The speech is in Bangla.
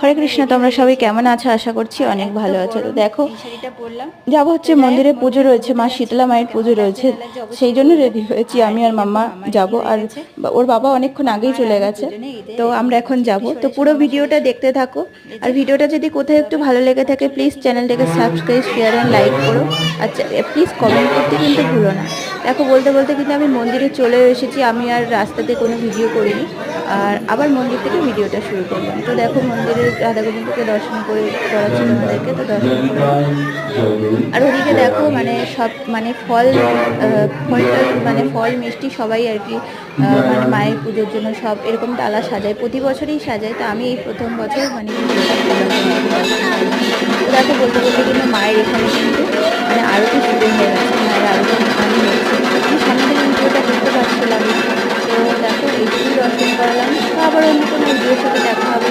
হরে কৃষ্ণ, তোমরা সবাই কেমন আছো? আশা করছি অনেক ভালো আছো। তো দেখো, যাবো হচ্ছে মন্দিরে, পুজো রয়েছে, মা শীতলা মায়ের পুজো রয়েছে, সেই জন্য রেডি হয়েছি। আমি আর মাম্মা যাব, আর ওর বাবা অনেকক্ষণ আগেই চলে গেছে। তো আমরা এখন যাব। তো পুরো ভিডিওটা দেখতে থাকো। আর ভিডিওটা যদি কোথাও একটু ভালো লেগে থাকে, প্লিজ চ্যানেলটাকে সাবস্ক্রাইব, শেয়ার অ্যান্ড লাইক করো। আর প্লিজ কমেন্ট করতে কিন্তু ভুলো না। দেখো, বলতে বলতে কিন্তু আমি মন্দিরে চলে এসেছি। আমি আর রাস্তাতে কোনো ভিডিও করিনি, আর আবার মন্দির থেকে ভিডিওটা শুরু করলাম। তো দেখো, মন্দিরের রাধা গোবিন্দকে দর্শন করে করাচ্ছি তোমাদেরকে, তো দর্শন করে। আর ওদিকে দেখো, মানে সব মানে ফল টল, মানে ফল মিষ্টি সবাই আর কি, মানে মায়ের পুজোর জন্য সব এরকম ডালা সাজায়, প্রতি বছরই সাজায়। তো আমি এই প্রথম বছর মানে পুজোটা করলাম তোমাদেরকে দর্শন করলাম। তো দেখো, বলতে বলতে কিন্তু মায়ের এখানে কিন্তু মানে আরতি শুরু হয়ে গেছে, মায়ের আরতি এখানে হচ্ছে। আমি সামনে থেকে ভিডিওটা দেখতে পাচ্ছিলাম না। তো দেখো, এইটুকুই দর্শন করালাম। তো আবার অন্য কোনো ভিডিওর সাথে দেখা হবে।